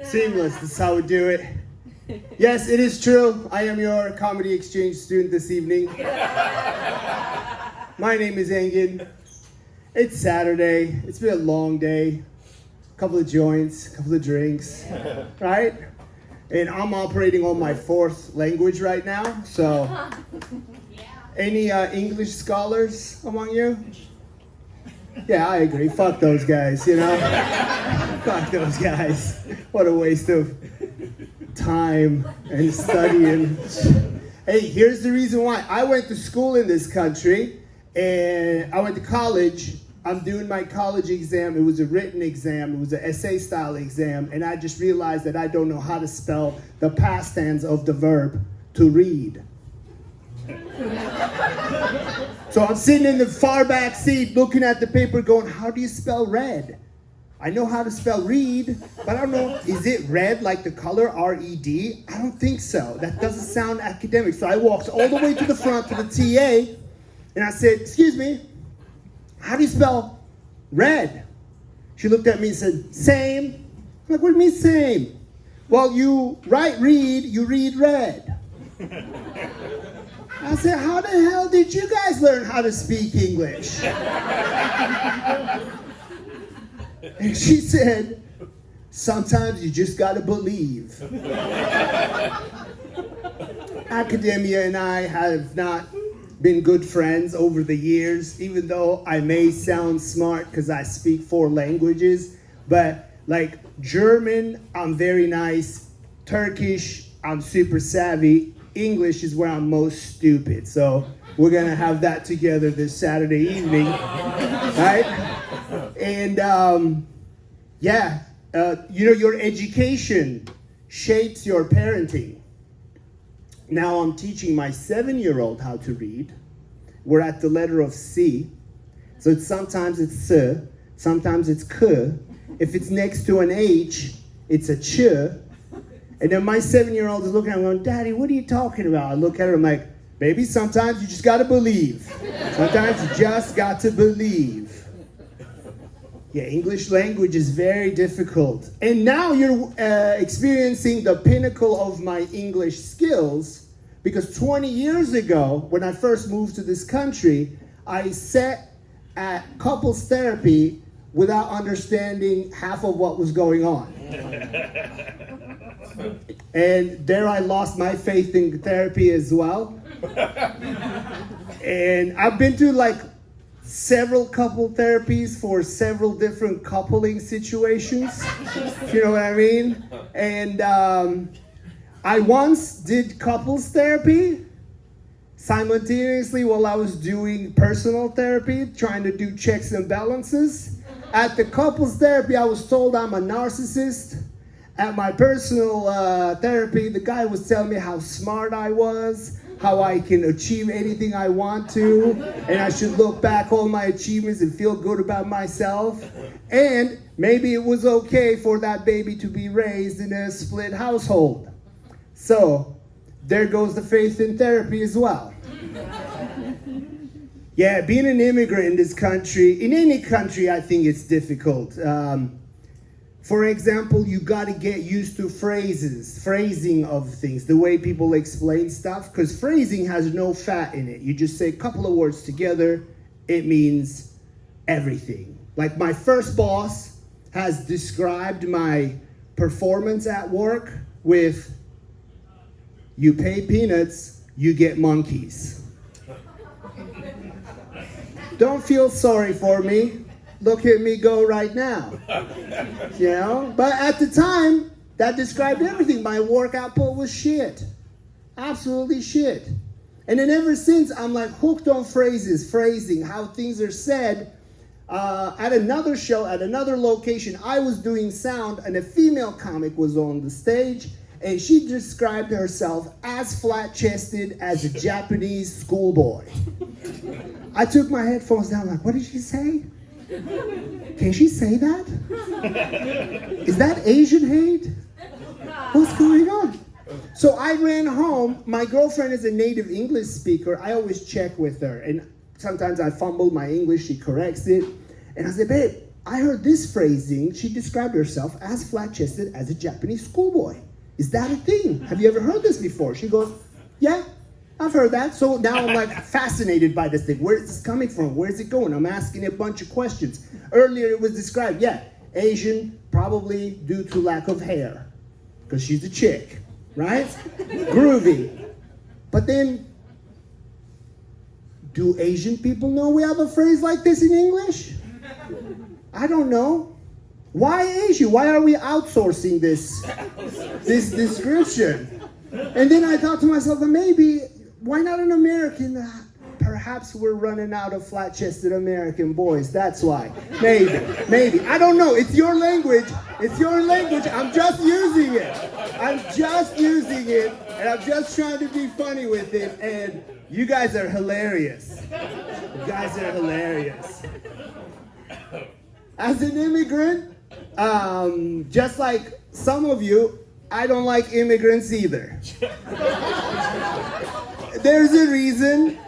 Seamless, that's how we do it. Yes, it is true. I am your comedy exchange student this evening. My name is Engin. It's Saturday. It's been a long day. A couple of joints, a couple of drinks, right? And I'm operating on my fourth language right now, so any English scholars among you? Yeah, I agree. Fuck those guys, you know? Fuck those guys. What a waste of time and studying. Hey, here's the reason why. I went to school in this country, and I went to college. I'm doing my college exam. It was a written exam. It was an essay-style exam, and I just realized that I don't know how to spell the past tense of the verb to read. So I'm sitting in the far back seat looking at the paper going, how do you spell red? I know how to spell read, but I don't know, is it red like the color, R-E-D? I don't think so. That doesn't sound academic. So I walked all the way to the front to the TA, and I said, excuse me, how do you spell red? She looked at me and said, same. I'm like, what do you mean same? Well, you write read, you read red. I said, how the hell did you guys learn how to speak English? And she said, sometimes you just gotta believe. Academia and I have not been good friends over the years, even though I may sound smart because I speak 4 languages, but like German, I'm very nice. Turkish, I'm super savvy. English is where I'm most stupid. So we're gonna have that together this Saturday evening, right? And you know, your education shapes your parenting. Now I'm teaching my 7-year-old how to read. We're at the letter of C. So sometimes it's S, sometimes it's K. If it's next to an H, it's a Ch. And then my 7-year-old is looking at me going, Daddy, what are you talking about? I look at her, I'm like, baby, sometimes you just gotta believe. Sometimes you just got to believe. Yeah, English language is very difficult. And now you're experiencing the pinnacle of my English skills, because 20 years ago, when I first moved to this country, I sat at couples therapy without understanding half of what was going on. And there I lost my faith in therapy as well. And I've been to like several couple therapies for several different coupling situations. You know what I mean? And I once did couples therapy simultaneously while I was doing personal therapy, trying to do checks and balances. At the couples therapy, I was told I'm a narcissist. At my personal therapy, the guy was telling me how smart I was, how I can achieve anything I want to, and I should look back on my achievements and feel good about myself. And maybe it was okay for that baby to be raised in a split household. So there goes the faith in therapy as well. Yeah, being an immigrant in this country, in any country, I think it's difficult. For example, you got to get used to phrasing of things, the way people explain stuff, because phrasing has no fat in it. You just say a couple of words together, it means everything. Like my first boss has described my performance at work with, you pay peanuts, you get monkeys. Don't feel sorry for me. Look at me go right now. You know? But at the time, that described everything. My work output was shit. Absolutely shit. And then ever since, I'm like hooked on phrases, phrasing, how things are said. At another show, at another location, I was doing sound, and a female comic was on the stage, and she described herself as flat-chested as a Japanese schoolboy. I took my headphones down, like, what did she say? Can she say that? Is that Asian hate? What's going on? So I ran home. My girlfriend is a native English speaker. I always check with her. And sometimes I fumble my English. She corrects it. And I said, babe, I heard this phrasing. She described herself as flat-chested as a Japanese schoolboy. Is that a thing? Have you ever heard this before? She goes, yeah, I've heard that. So now I'm like fascinated by this thing. Where is this coming from? Where is it going? I'm asking a bunch of questions. Earlier it was described, yeah, Asian, probably due to lack of hair, because she's a chick, right? Groovy. But then, do Asian people know we have a phrase like this in English? I don't know. Why Asia? Why are we outsourcing this description? And then I thought to myself, maybe, why not an American? Perhaps we're running out of flat-chested American boys. That's why. Maybe. I don't know. It's your language. It's your language. I'm just using it. And I'm just trying to be funny with it. And you guys are hilarious. As an immigrant, just like some of you, I don't like immigrants either. There's a reason,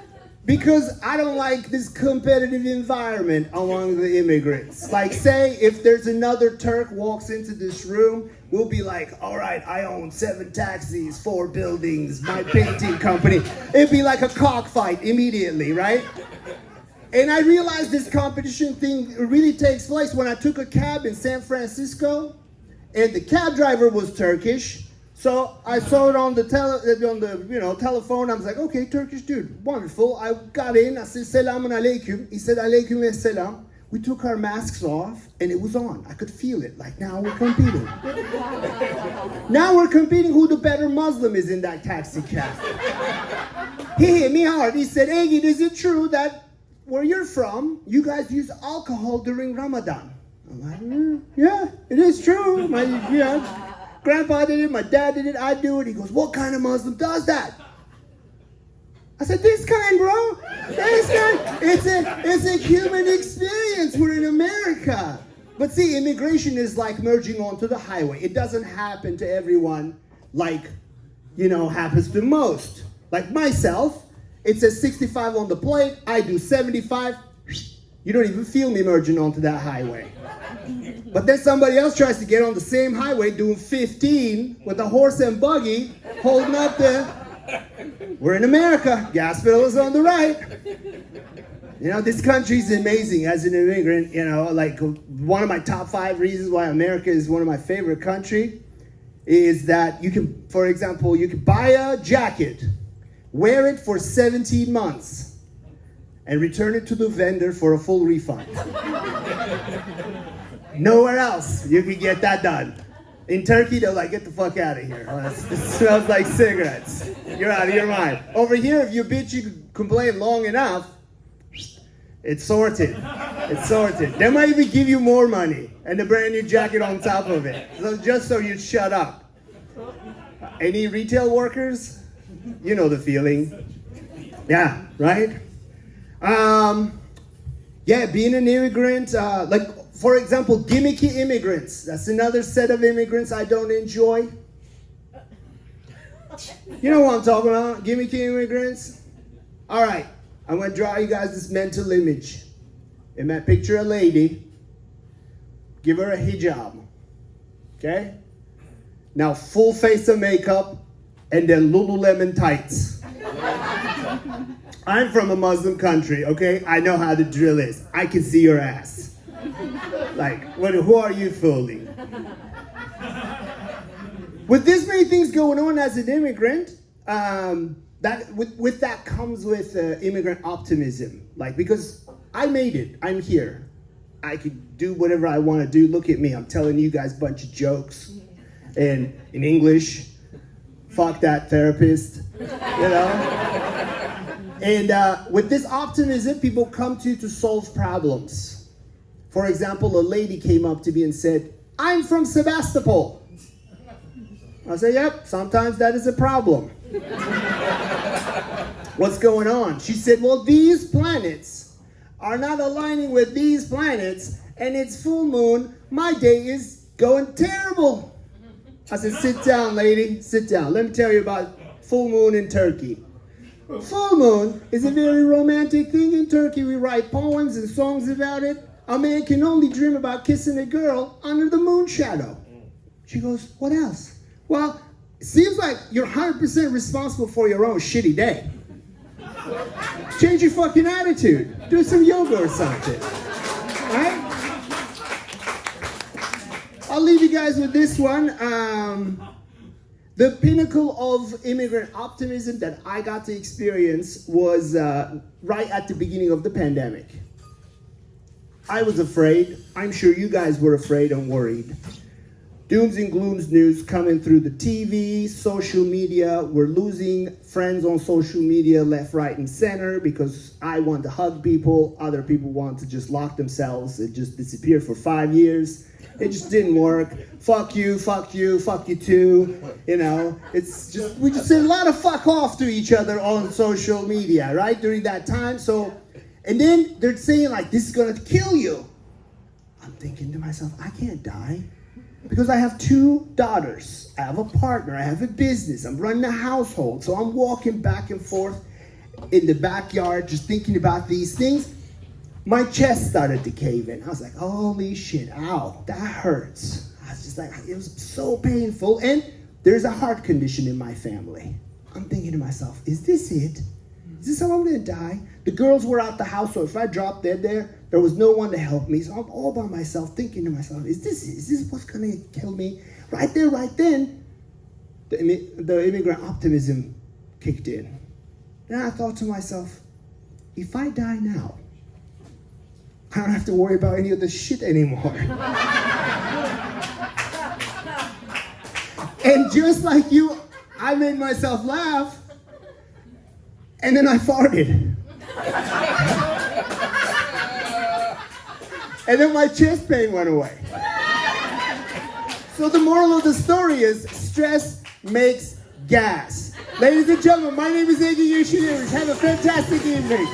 because I don't like this competitive environment among the immigrants. Like, say, if there's another Turk walks into this room, we'll be like, all right, I own 7 taxis, 4 buildings, my painting company. It'd be like a cockfight immediately, right? And I realized this competition thing really takes place when I took a cab in San Francisco, and the cab driver was Turkish. So I saw it on the telephone. I was like, okay, Turkish dude, wonderful. I got in. I said, Selamun Aleyküm. He said, Aleyküm ve selam. We took our masks off, and it was on. I could feel it. Like, now we're competing. Now we're competing who the better Muslim is in that taxi cab. He hit me hard. He said, Egid, is it true that where you're from, you guys use alcohol during Ramadan? I'm like, yeah, it is true. My grandpa did it, my dad did it, I do it. He goes, what kind of Muslim does that? I said, this kind, bro. This kind. It's a human experience. We're in America. But see, immigration is like merging onto the highway. It doesn't happen to everyone like, happens to most. Like myself, it says 65 on the plate. I do 75. You don't even feel me merging onto that highway. But then somebody else tries to get on the same highway doing 15 with a horse and buggy holding up the... We're in America. Gas pedal is on the right. This country is amazing as an immigrant. Like one of my top 5 reasons why America is one of my favorite countries is that you can, for example, you can buy a jacket, wear it for 17 months, and return it to the vendor for a full refund. Nowhere else you can get that done. In Turkey, they're like, get the fuck out of here. It smells like cigarettes. You're out of your mind. Over here, if you bitch, you complain long enough, it's sorted. They might even give you more money and a brand new jacket on top of it. So just so you shut up. Any retail workers? You know the feeling. Yeah, right? Being an immigrant, for example, gimmicky immigrants. That's another set of immigrants I don't enjoy. You know what I'm talking about? Gimmicky immigrants. All right, I'm going to draw you guys this mental image. Picture a lady. Give her a hijab. Okay? Now, full face of makeup and then Lululemon tights. I'm from a Muslim country, okay? I know how the drill is. I can see your ass. Like, who are you fooling? With this many things going on as an immigrant, with that comes with immigrant optimism. Like, because I made it, I'm here. I could do whatever I want to do. Look at me, I'm telling you guys a bunch of jokes. And in English, fuck that therapist, And with this optimism, people come to you to solve problems. For example, a lady came up to me and said, I'm from Sebastopol. I said, yep, sometimes that is a problem. What's going on? She said, well, these planets are not aligning with these planets, and it's full moon. My day is going terrible. I said, sit down, lady, sit down. Let me tell you about full moon in Turkey. Full moon is a very romantic thing in Turkey. We write poems and songs about it. A man can only dream about kissing a girl under the moon shadow. She goes, what else? Well, it seems like you're 100% responsible for your own shitty day. Change your fucking attitude. Do some yoga or something. Right? I'll leave you guys with this one. The pinnacle of immigrant optimism that I got to experience was right at the beginning of the pandemic. I was afraid. I'm sure you guys were afraid and worried. Dooms and glooms news coming through the TV, social media. We're losing friends on social media left, right, and center because I want to hug people. Other people want to just lock themselves. It just disappeared for 5 years. It just didn't work. Fuck you, fuck you, fuck you too. You know, it's just, we just said a lot of fuck off to each other on social media, right? During that time. So, and then they're saying like, this is gonna kill you. I'm thinking to myself, I can't die. Because I have 2 daughters, I have a partner, I have a business, I'm running a household. So I'm walking back and forth in the backyard, just thinking about these things. My chest started to cave in. I was like, holy shit, ow, that hurts. I was just like, it was so painful. And there's a heart condition in my family. I'm thinking to myself, is this it? Is this how I'm gonna die? The girls were out the house, so if I dropped dead there was no one to help me. So I'm all by myself thinking to myself, is this what's gonna kill me? Right there, right then, the immigrant optimism kicked in. Then I thought to myself, if I die now, I don't have to worry about any of this shit anymore. And just like you, I made myself laugh, and then I farted. And then my chest pain went away. So the moral of the story is stress makes gas. Ladies and gentlemen, my name is Iggy Yushidiri. Have a fantastic evening.